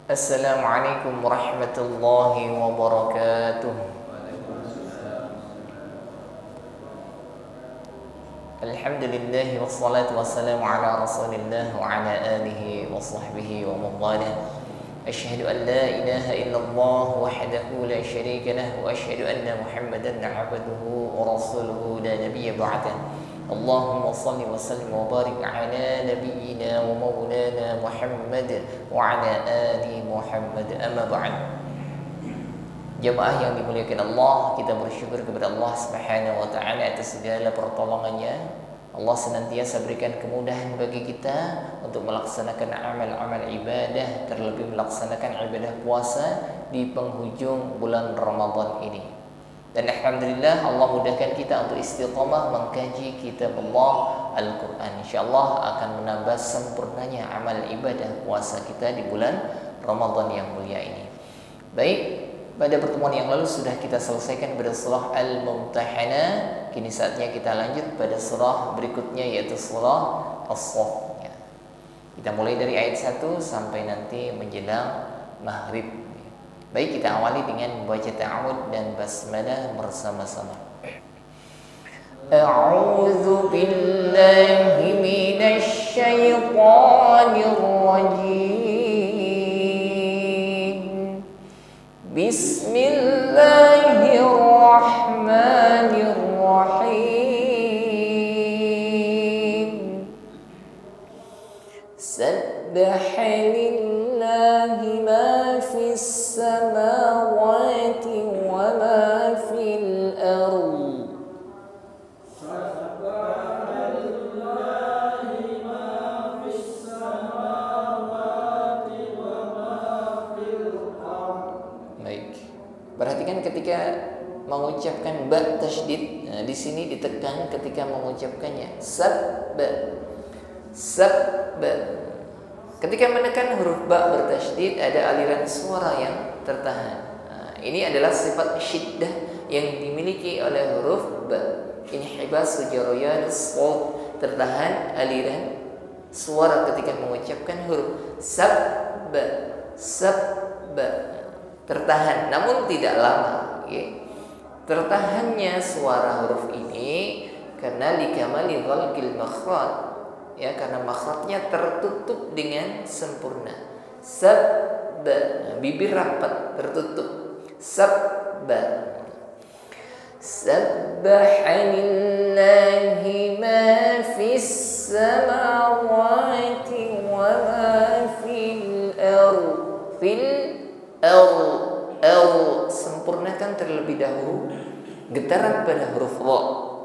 Assalamualaikum warahmatullahi wabarakatuh. Alhamdulillah wassalatu wassalamu ala rasulillah wa ala alihi wa sahbihi wa mawalah. Asyhadu an la ilaha illallah wahdahu la syarika lah wa asyhadu anna Muhammadan abduhu wa rasuluhu la nabiyya ba'dah. Allahumma salli wa sallim wa barik ala nabiyyina wa maulana Muhammad wa ala ali Muhammad, amma ba'd. Jemaah yang dimuliakan Allah, kita bersyukur kepada Allah Subhanahu wa taala atas segala pertolongannya. Allah senantiasa berikan kemudahan bagi kita untuk melaksanakan amal-amal ibadah, terlebih melaksanakan ibadah puasa di penghujung bulan Ramadan ini. Dan alhamdulillah Allah mudahkan kita untuk istiqamah mengkaji kitab Allah Al-Quran. InsyaAllah akan menambah sempurnanya amal ibadah puasa kita di bulan Ramadan yang mulia ini. Baik, pada pertemuan yang lalu sudah kita selesaikan pada surah Al-Mumtahanah. Kini saatnya kita lanjut pada surah berikutnya, yaitu surah As-Saff. Kita mulai dari ayat 1 sampai nanti menjelang maghrib. Baik, kita awali dengan membaca ta'awud dan basmalah bersama-sama. A'udzu billahi minasy syaithanir rajim. Bismillahirrahmanirrahim. Sabbaha lillahi ma fis samawati wa ma fil ardh. Sabbaha lillahi ma fis samawati wa ma fil ardh. Baik. Perhatikan ketika mengucapkan ba tasydid. Nah, di sini ditekan ketika mengucapkannya. Sabba. Sabba. Ketika menekan huruf ba bertasydid, ada aliran suara yang tertahan. Nah, ini adalah sifat syiddah yang dimiliki oleh huruf ba. Inhibas jarayan shaut, tertahan aliran suara ketika mengucapkan huruf sabba. Sabba. Tertahan, namun tidak lama. Tertahannya suara huruf ini karena likamali ghalqil makhraj. Karena makhrajnya tertutup dengan sempurna. Sabba, bibir rapat tertutup. Sabba. Sabbaha lillahi ma fis samawati wa ma fil ardh. Fil ardh. Sempurnakan terlebih dahulu getaran pada huruf ra.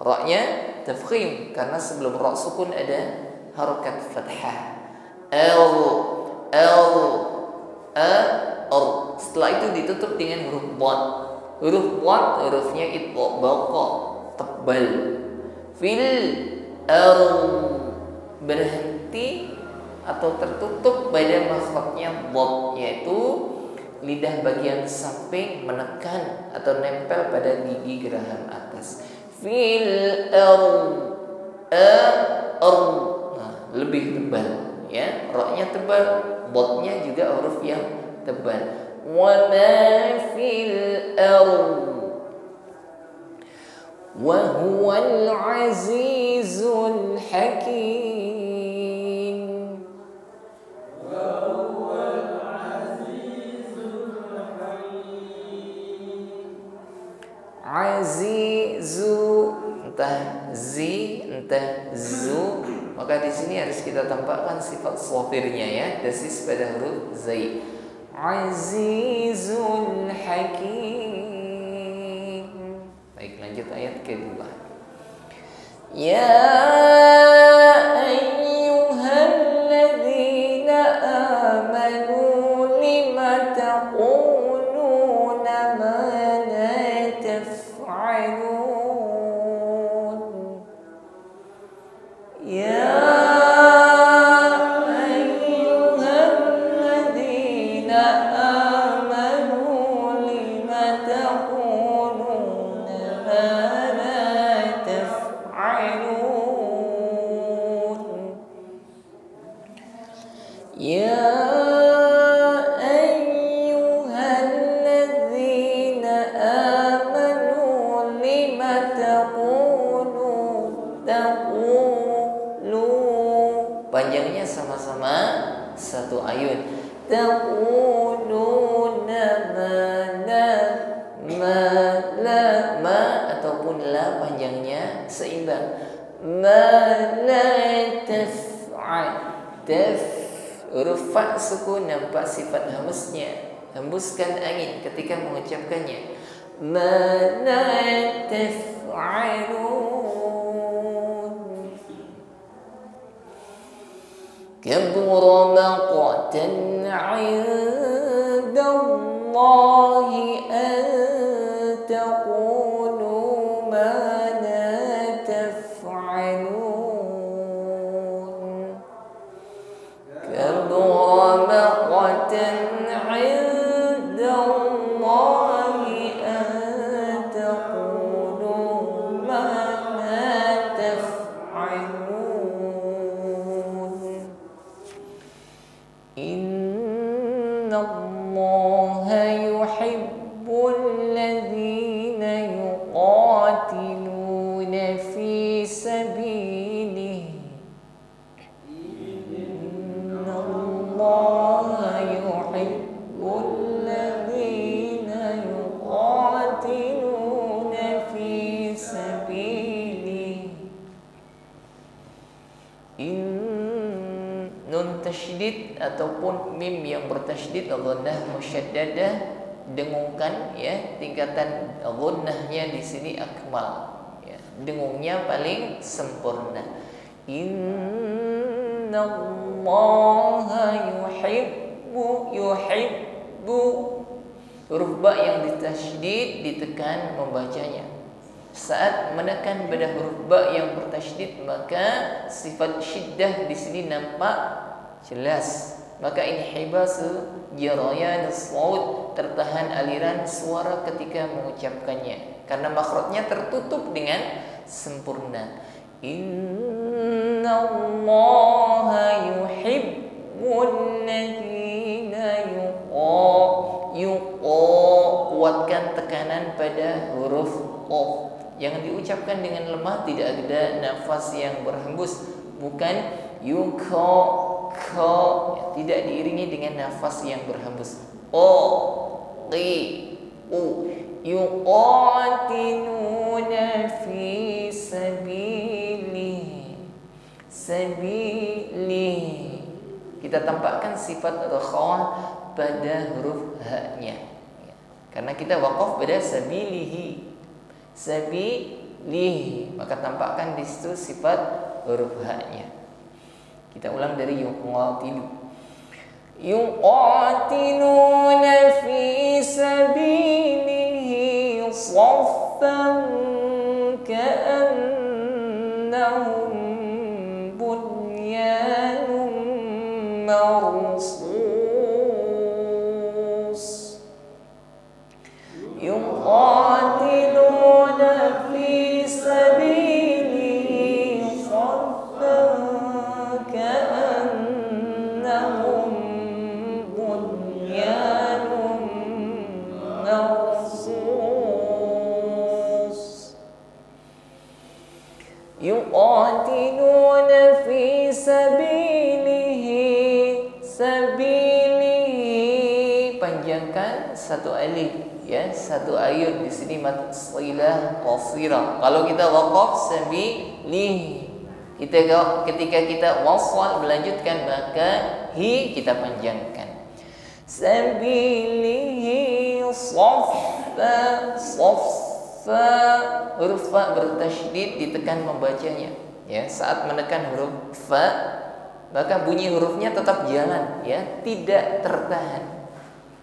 Ra-nya tafkhim karena sebelum ra sukun ada harakat fathah. Setelah itu ditutup dengan huruf dad. Huruf dad hurufnya itbaqa, tebal. Fil berhenti atau tertutup pada makhrajnya dad, yaitu lidah bagian samping menekan atau nempel pada gigi geraham atas. Fil lebih tebal, ra-nya tebal, dad-nya juga huruf yang tebal. Wa ma fil wa huwal azizul hakim. Azizu, entah zi, entah zu, maka di sini harus kita tampakkan sifat shafirnya, dasis pada huruf zai. Azizul hakim. Baik, lanjut ayat kedua. Ya ayyuhalladzina amanu lima taquluna ma la taf'alun. Ya ayyuhalladzina amanu lima taquluna ma la taf'alun. Ya panjangnya sama-sama satu ayun. Taquluna ma ataupun la panjangnya seimbang. Ma la taf'al. Huruf fa sukun nampak sifat hembusnya. Hembuskan angin ketika mengucapkannya. Ma la taf'alun. Kabura maqtan 'inda Allahi an taqulu ma la taf'alun. Kabura maqtan 'inda Allahi an taqulu ma la taf'alun. Inna Allaha yuhibbul ladzina yuqatiluna fi sabilihi. Inna Allaha yuhibbul ladzina yuqatiluna fi sabilihi. Nun tasydid ataupun mim yang bertasydid ghunnah musyaddadah dengungkan ya, tingkatan ghunnahnya di sini akmal ya, dengungnya paling sempurna. Innallaha yuhibbu huruf ba yang ditasydid ditekan membacanya. Saat menekan pada huruf ba yang bertasydid maka sifat syiddah di sini nampak jelas. Maka inhibasu jarayan shaut, tertahan aliran suara ketika mengucapkannya karena makhrajnya tertutup dengan sempurna. Innallaha yuhibbul ladzina kuatkan tekanan pada huruf qaf. Jangan diucapkan dengan lemah, tidak ada nafas yang berhembus. Bukan yuko ko, ya, tidak diiringi dengan nafas yang berhembus. O qi u yuqatiluna fi sabilihi. Kita tampakkan sifat rakhawah pada huruf ha-nya ya. Karena kita waqaf pada sabilihi, maka tampakkan di situ sifat huruf ha-nya. Kita ulang dari yuqatiluna fi sabilihi saffan ka'annahum bunyanun marsus. Yuqatiluna fi sabilihi saffan ka'annahum bunyanun marsus. Yuqatiluna fi sabilihi, panjangkan satu alif ya, satu ayun di sini mat shilah qasira. Kalau kita waqaf sabilihi, ketika kita wasal melanjutkan maka hi kita panjangkan. Sabilihi saffa huruf fa bertasydid ditekan membacanya ya. Saat menekan huruf fa maka bunyi hurufnya tetap jalan ya, tidak tertahan.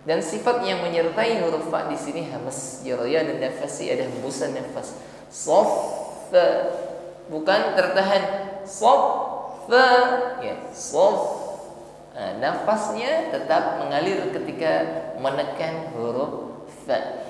Dan sifat yang menyertai huruf fa di sini hamas jaraya dan nafasi, ada hembusan nafas. Saffa bukan tertahan, saffa ya, nafasnya tetap mengalir ketika menekan huruf fa.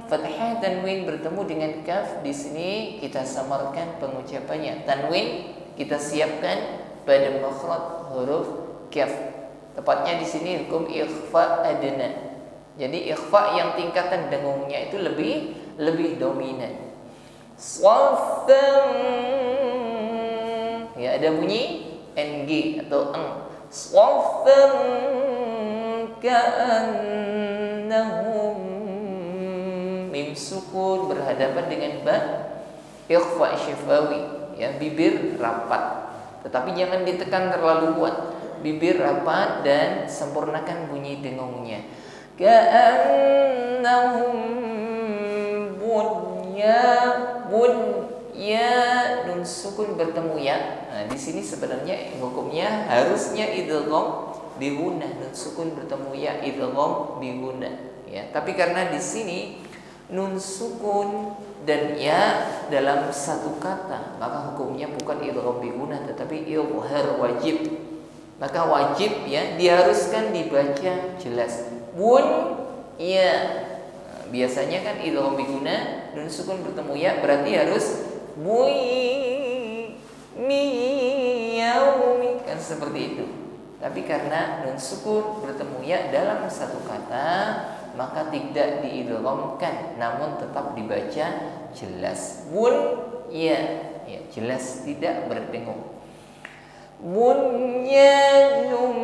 Fathah tanwin bertemu dengan kaf, di sini kita samarkan pengucapannya. Tanwin kita siapkan pada makhraj huruf kaf. Tepatnya di sini hukum ikhfa adna. Jadi ikhfa yang tingkatan dengungnya itu lebih dominan. Saffan. Ya, ada bunyi ng atau eng. Saffan ka'annahum, mim sukun berhadapan dengan ba, ikhfa syifawi, ya, bibir rapat. Tetapi jangan ditekan terlalu kuat. Bibir rapat dan sempurnakan bunyi dengungnya. Ka'annahum nun sukun bertemu ya. Nah, di sini sebenarnya hukumnya harusnya idgham bi gunnah, nun sukun bertemu ya, idgham bi gunnah, ya. Tapi karena di sini nun sukun dan ya dalam satu kata, maka hukumnya bukan idgham bi gunnah tetapi izhar wajib. Maka wajib, ya, diharuskan dibaca jelas. Ya. Nah, biasanya kan idgham bi gunnah, nun sukun bertemu ya, berarti harus yaumi, kan seperti itu. Tapi karena nun sukun bertemu ya dalam satu kata, maka tidak diidghamkan, namun tetap dibaca jelas. Ya, jelas tidak berdengung. Bunyanum,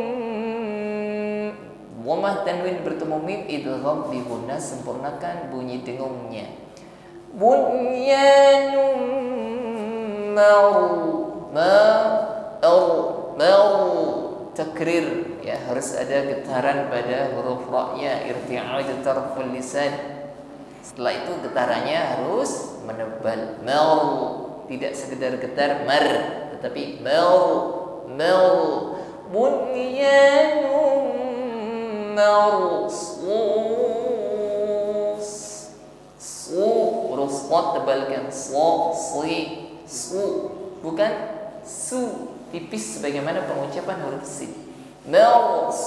dhammah tanwin bertemu mim, idgham bi gunnah, sempurnakan bunyi dengungnya. Bunyanum takrir, ya, harus ada getaran pada huruf ra-nya, irti'ad tarful lisan. Setelah itu getarannya harus menebal. Tidak sekedar getar mar, tetapi bunyanum marsus. Huruf shad tebalkan, bukan su, tipis sebagaimana pengucapan huruf sin. Marsus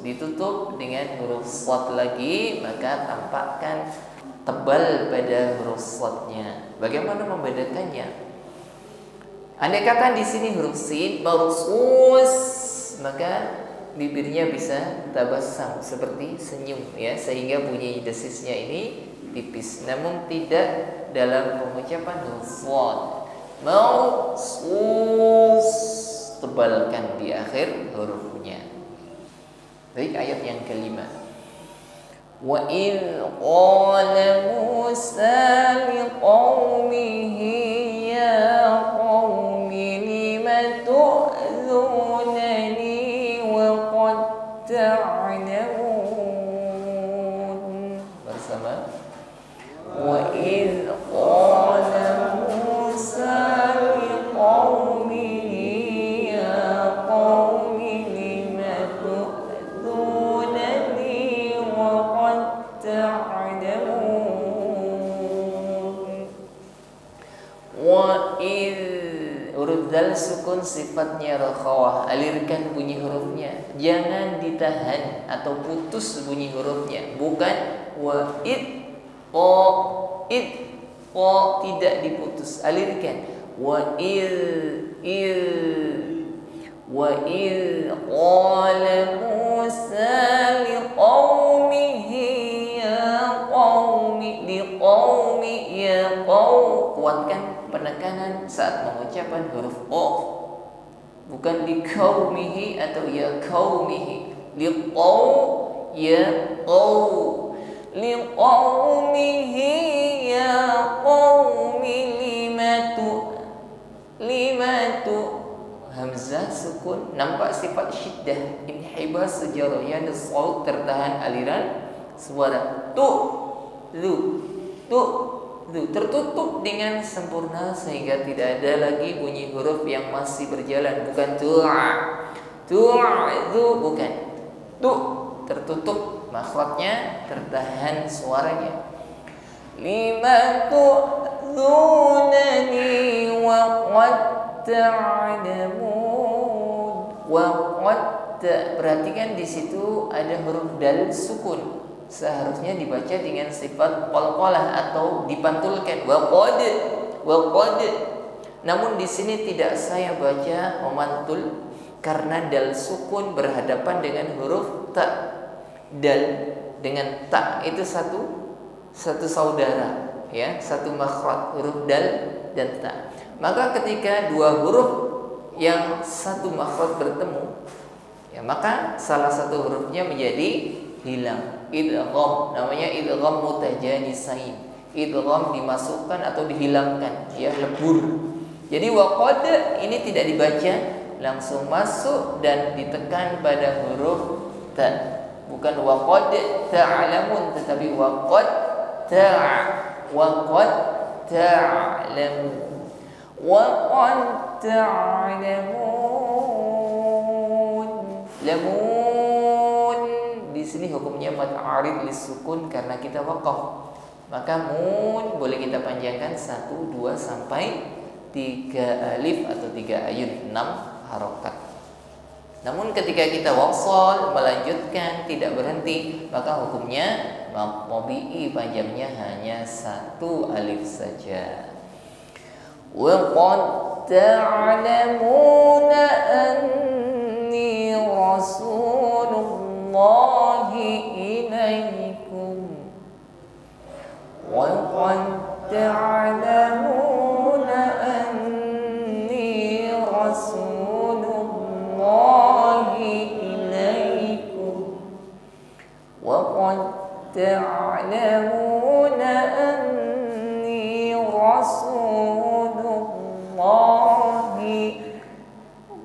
ditutup dengan huruf shad lagi, maka tampakkan tebal pada huruf shadnya. Bagaimana membedakannya? Andai kata di sini huruf sin marsus, maka bibirnya bisa tabassum seperti senyum, ya, sehingga bunyi desisnya ini tipis, namun tidak dalam pengucapan huruf shad. Marsus, tebalkan di akhir hurufnya. Baik, ayat yang kelima. Wa idh qala Musa liqaumihi ya qaumi lima tu'dzunani wa qad ta'lamun. Bersama. Wa idh qala Musa liqaumihi ya qaumi lima tu'dzunani wa qad ta'lamun. Wa idh, huruf dal sukun sifatnya rakhawah, alirkan bunyi hurufnya, jangan ditahan atau putus bunyi hurufnya. Bukan wa id tidak diputus, alirkan. Wa idh qala Musa liqaumihi ya qaumi, liqaumi ya qaum, kuatkan penekanan saat mengucapkan huruf o, bukan liqaumihi atau ya qaumihi. Liqau ya qaum, liqaumihi ya qaumi limatu hamzah sukun, nampak sifat syiddah, inhibas jaryan saut, tertahan aliran suara. Tertutup dengan sempurna sehingga tidak ada lagi bunyi huruf yang masih berjalan. Bukan bukan. Tertutup makhrajnya, tertahan suaranya. Lima tu'dzunani wa qad ta'lamun. Wa qad, perhatikan di situ ada huruf dal sukun. Seharusnya dibaca dengan sifat qalqalah atau dipantulkan. Wa qad. Namun di sini tidak saya baca memantul karena dal sukun berhadapan dengan huruf ta. Dal dengan ta itu satu satu saudara, ya, satu makhraj, huruf dal dan ta. Maka ketika dua huruf yang satu makhraj bertemu, ya, maka salah satu hurufnya menjadi hilang. Idgham, namanya idgham mutajanisain. Idgham dimasukkan atau dihilangkan, ya, lebur. Jadi waqad ini tidak dibaca, langsung masuk dan ditekan pada huruf ta. Bukan waqad ta'lamun, tetapi waqad ta'lamun. Waqad ta'lamun. Lamun di sini hukumnya mad arid lisukun karena kita waqaf. Maka mun boleh kita panjangkan 1, 2 sampai 3 alif atau 3 ayun, 6 harokat. Namun ketika kita wasal, melanjutkan, tidak berhenti, maka hukumnya mabi'i panjangnya hanya 1 alif saja. Wa qad ta'lamuna anni rasulullahi ilaikum. Wa qad ta'lamuna anni rasulullahi ilaikum. Wa qad ta'lamuna anni rasulullahi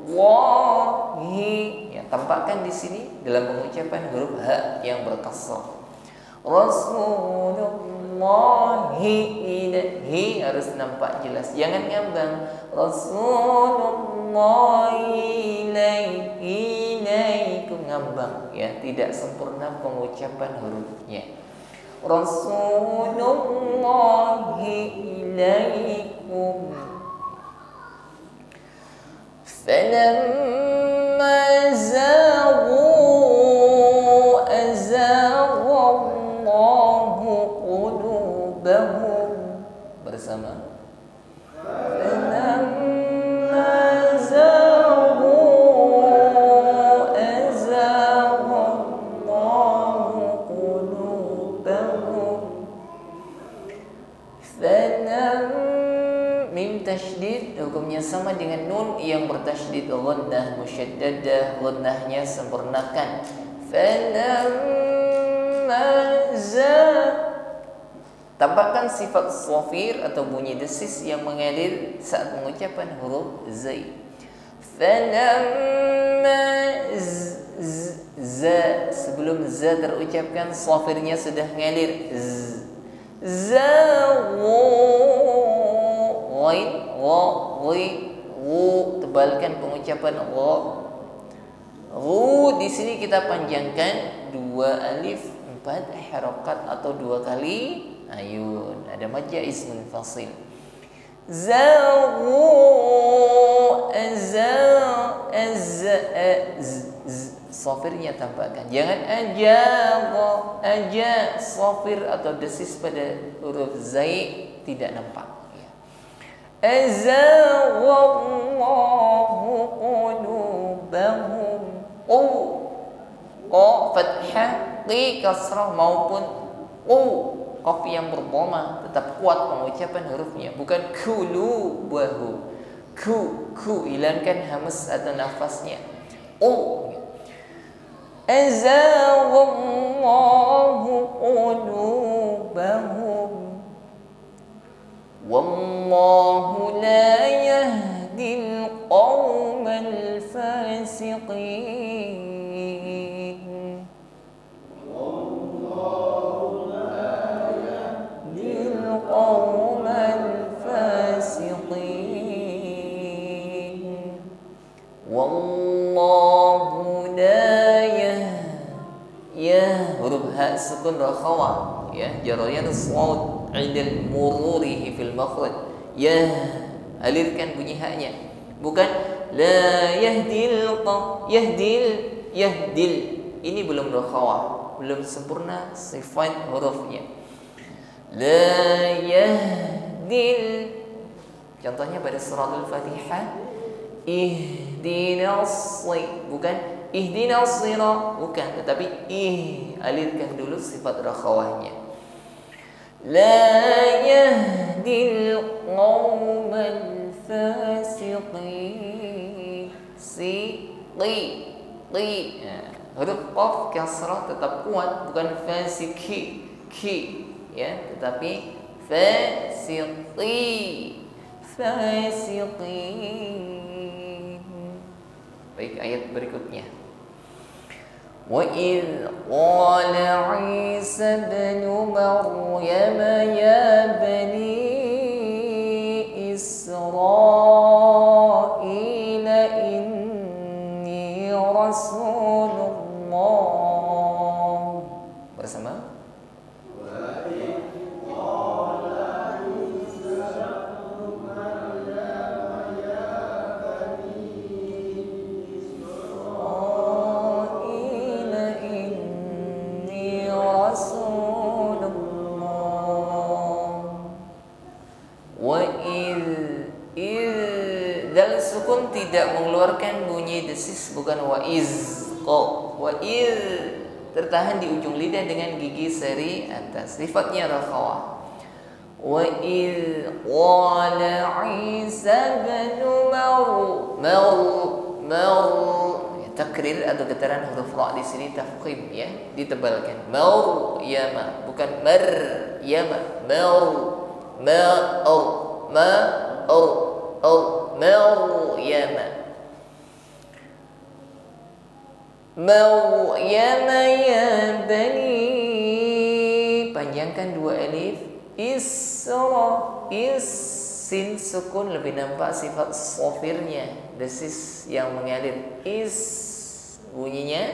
wahi. Ya, tampakkan di sini dalam pengucapan huruf ha yang berkasrah. Rasulullahi ilaihi harus nampak jelas, jangan ngambang. Rasulullahi ilaikum, ngambang, ya, tidak sempurna pengucapan hurufnya. Rasulullahi ilaikum. Falamma zaghu qulubahum, bersama. Falamma zaghu azaghallahu qulubahum. Mim tasydid hukumnya sama dengan nun yang bertasydid ghunnah musyaddadah, ghunnahnya sempurnakan. Falamma tampakkan sifat shafir atau bunyi desis yang mengalir saat mengucapkan huruf zai. Falamma za, sebelum za terucapkan shafirnya sudah mengalir. Zawu ghain wu, tebalkan pengucapan wa. Wu di sini kita panjangkan 2 alif 4 harokat atau 2 kali ayun, ada majja ismun fasil. Zawu sofirnya tampakkan, jangan aja sofir atau desis pada huruf zai tidak nampak, ya. Azaghallahu qulubahum. Fathah, qi kasrah maupun qaf yang berboma tetap kuat pengucapan hurufnya, bukan kulubahu. Ku hilangkan hamas atau nafasnya. Azaghallahu qulubahum. Wallahu la yahdil qawmal fasiqin. Wallahu la yahdil qawmal fasiqin. Wallahu la huruf ha sukun rakhawa, ya, jarayan shaud indal mururihi fil makhraj. Ya, alirkan bunyi haknya, bukan la yahdil yahdil. Ini belum rakhawa, belum sempurna sifat hurufnya. La yahdil, contohnya pada surah Al-Fatihah, ihdinas, bukan ihdinas sirah, bukan, tetapi alirkan dulu sifat rakhawahnya. la yahdil qaumal fasiqin. Huruf qaf kasrah tetap kuat, bukan fasiki ya, tetapi fasiqin. Baik, ayat berikutnya. Wa idh qala Isa ibn Maryam ya bani Israil inni Rasulullah. Bersama. Tidak mengeluarkan bunyi desis, bukan waiz. Wa iz tertahan di ujung lidah dengan gigi seri atas. Sifatnya adalah khawah. Wa iz qala Isa bin Maryam. Takrir atau getaran huruf ra di sini tafkhim ya, ditebalkan. Maryam, bukan Maryam. Maryam ya bani, panjangkan dua alif. Sin sukun, lebih nampak sifat sofirnya, desis yang mengalir. Bunyinya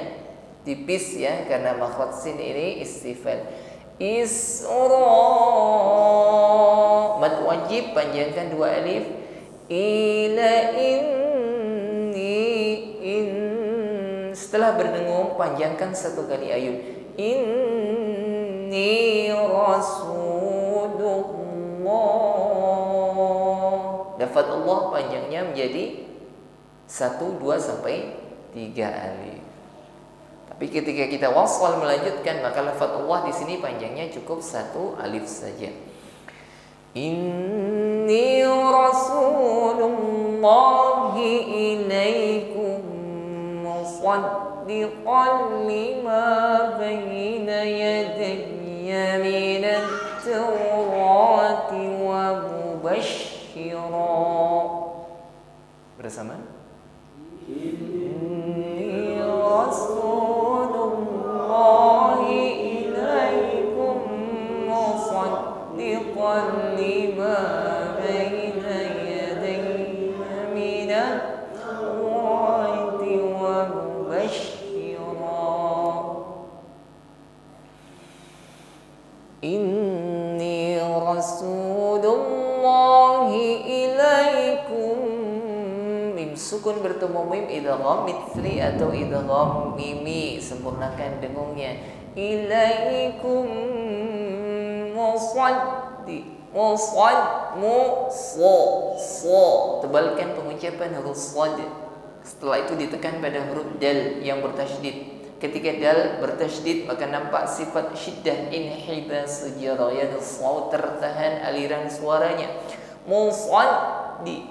tipis ya, karena makhraj sin ini istifal. Mad wajib, panjangkan dua alif. Setelah berdengung, panjangkan satu kali ayun. Inni Rasulullah. Lafaz Allah panjangnya menjadi 1, 2 sampai 3 alif. Tapi ketika kita wasal melanjutkan, maka lafaz Allah di sini panjangnya cukup 1 alif saja. Inni Rasulullahi ilaikum musaddiqan lima baina yadayya minat tawrati wa mubashshira. Bersama. Inni Rasulullahi ilaikum musaddiqan lima baina yadayya minat tawrati wa mubashshira. Inni Rasulullahi ilaikum. Mim sukun bertemu mim idgham mithli atau idgham mimi, sempurnakan dengungnya. Ilaikum tebalkan pengucapan huruf sad. Setelah itu ditekan pada huruf dal yang bertasydid. Ketika dal bertasydid, maka nampak sifat syiddah, inhibas jarayat saut, tertahan aliran suaranya. Musaddi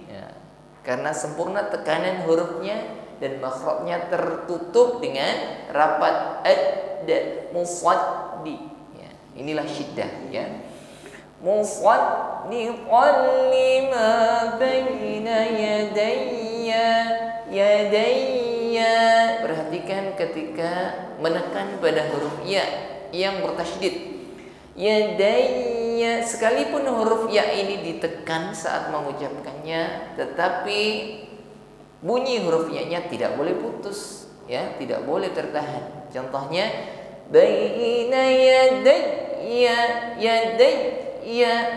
ya. Karena sempurna tekanan hurufnya dan makhrajnya tertutup dengan rapat ad. Musaddi ya. Inilah syiddah ya. Musaddiqan lima baina yadayya. Perhatikan ketika menekan pada huruf ya yang bertasydid. Yadayya, sekalipun huruf ya ini ditekan saat mengucapkannya, tetapi bunyi huruf ya-nya tidak boleh putus ya, tidak boleh tertahan. Contohnya baina yadayya,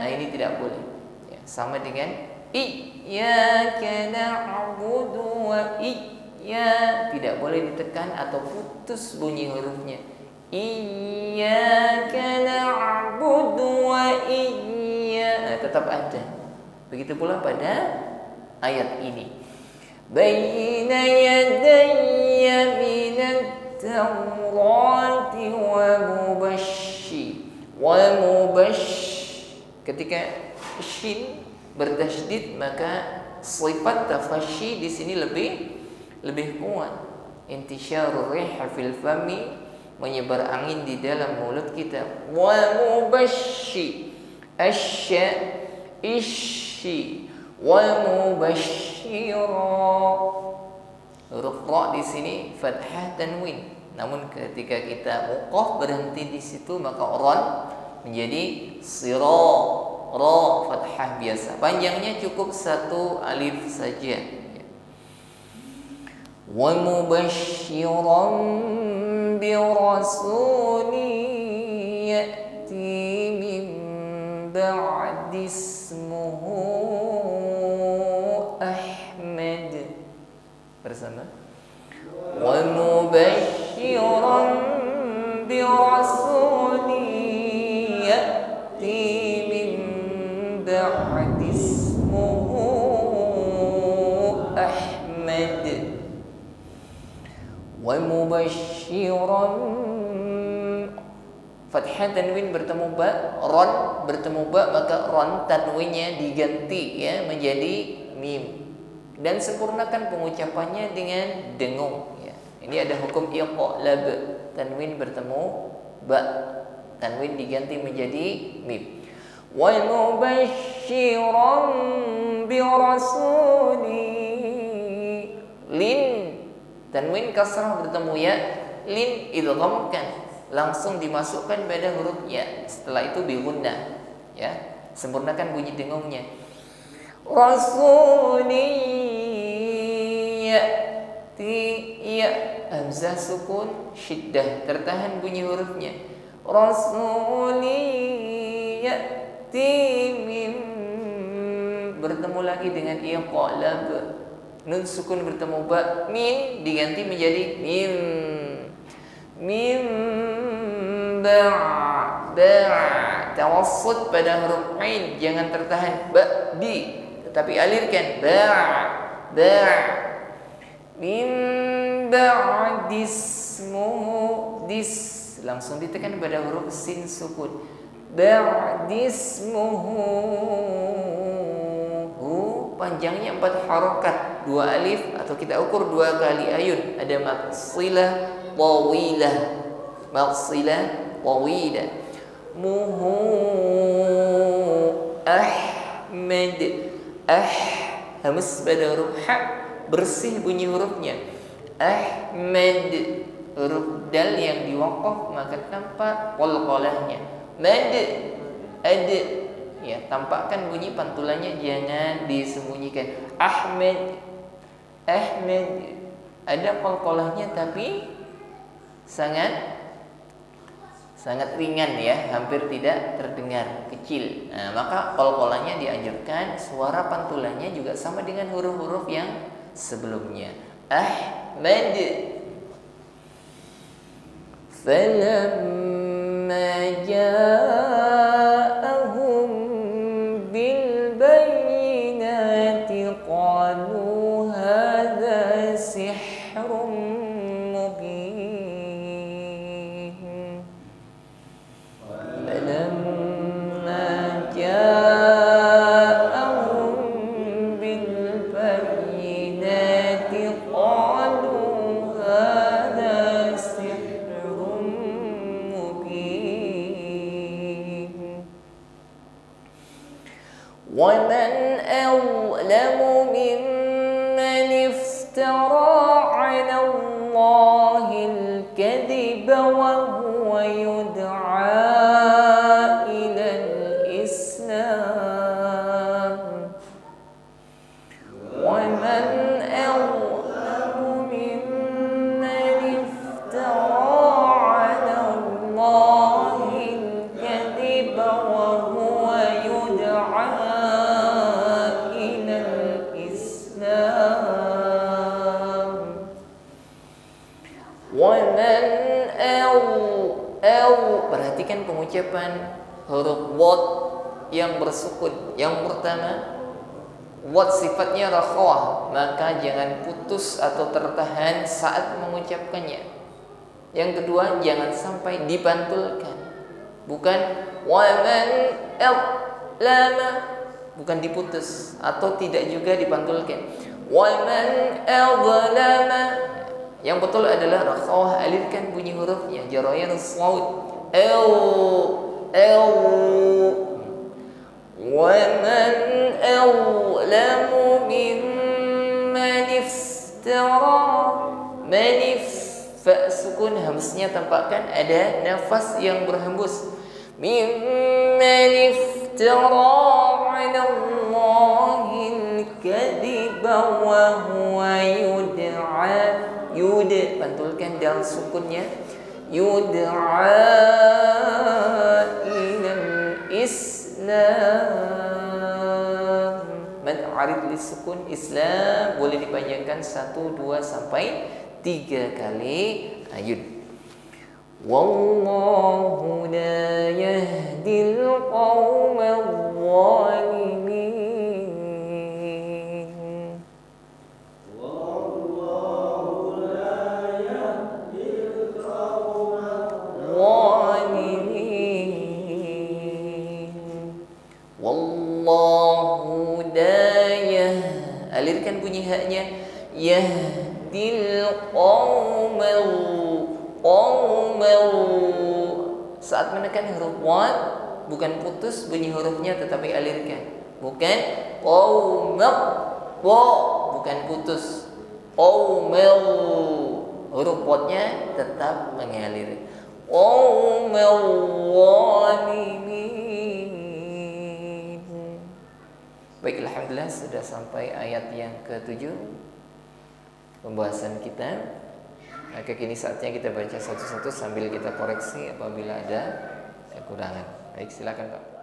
nah ini tidak boleh ya, sama dengan iyyaka na'budu wa tidak boleh ditekan atau putus bunyi hurufnya. Iyyaka na'budu wa tetap ada. Begitu pula pada ayat ini. Baina yadayya minat tawrati wa mubashshir. Wa ketika shin bertasydid maka sifat tafasyi di sini lebih kuat. Intisyarur rih fil fami, menyebar angin di dalam mulut kita. Wa mubashshi asya ishi wa mubashshira. Huruf ra di sini fathah tanwin. Namun ketika kita wuquf berhenti di situ maka ron menjadi sira, ra fathah biasa. Panjangnya cukup satu alif saja. Wa mubashshiran bi rasulin ya'ti min ba'di ismuhu Ahmad. Bersama. Wa mubashshiran bi rasulin ya'ti min ba'di ismuhu Ahmad. Wa mubashshiran, fathah tanwin bertemu ba, ron bertemu ba, maka ron tanwinnya diganti ya menjadi mim. Dan sempurnakan pengucapannya dengan dengung ya. Ini ada hukum iqlab, tanwin bertemu ba, tanwin diganti menjadi mim. Wa mubashshiran bi rasuli lin, tanwin kasrah bertemu ya, lin idghamkan, langsung dimasukkan pada huruf ya. Setelah itu bi gunnah ya. Sempurnakan bunyi dengungnya. Rasuli ya'ti, ya hamzah sukun syiddah, tertahan bunyi hurufnya. Rasuli ya'ti min, bertemu lagi dengan iqlab. Nun sukun bertemu ba, min diganti menjadi mim. Mim ba', tawassut pada huruf ain, jangan tertahan ba di, tetapi alirkan ba'. Mim ba'di ismuhu, dis langsung ditekan pada huruf sin sukun. Ba'di ismuhu, panjangnya 4 harokat, 2 alif atau kita ukur 2 kali ayun. Ada maksilah tawilah, maksilah tawilah. Muhu Ahmad, hamas pada huruf ha, bersih bunyi hurufnya. Ahmad, huruf dal yang diwaqaf maka tampak qalqalahnya. Mad, ad, ya, tampakkan bunyi pantulannya, jangan disembunyikan. Ahmad, ada qalqalahnya tapi sangat ringan ya, hampir tidak terdengar, kecil. Nah, maka qalqalahnya dianjurkan, suara pantulannya juga sama dengan huruf-huruf yang sebelumnya. Ahmad. Falamma ja'ahum bil bayyinati qalu hadza sihrun mubin. Falamma ja'ahum bil bayyinati qalu hadza sihrun mubin. ومن أظلم ممن افترى على الله الكذب وهو يدعى إلى الإسلام. ومن أظلم ممن افترى على الله الكذب وهو يدعى إلى الإسلام. ومن perhatikan pengucapan huruf wad yang bersukun. Yang pertama, wad sifatnya rakhawah, maka jangan putus atau tertahan saat mengucapkannya. Yang kedua, jangan sampai dipantulkan. bukan wa man adlama, bukan diputus atau tidak juga dipantulkan. Wa man adlama, yang betul adalah rakhawah, alifkan bunyi hurufnya, jarayanus shaut. Wa man awlamu mimman iftara, manif, fa sukun hamznya tampakkan ada nafas yang berhembus. Mimman iftara 'ala Allahil kadhiba wa huwa yud'a, yud pantulkan dal sukunnya, yud'a ilal Islam. Mad arid lis sukun Islam boleh dipanjangkan 1, 2 sampai 3 kali ayun. Wallahu la yahdil qaumadh dhalimin. Wallahu la yahdil qaumadh dhalimin. Wallahu la alirkan bunyi haknya, yahdil qaumadh, saat menekan huruf wad bukan putus bunyi hurufnya tetapi alirkan, bukan qaumad, bukan putus, qaumad huruf wadnya tetap mengalir, qaumad zalimin. Baik, alhamdulillah sudah sampai ayat yang ke-7 pembahasan kita. Maka kini saatnya kita baca satu-satu sambil kita koreksi apabila ada kekurangan. Baik, silakan Pak.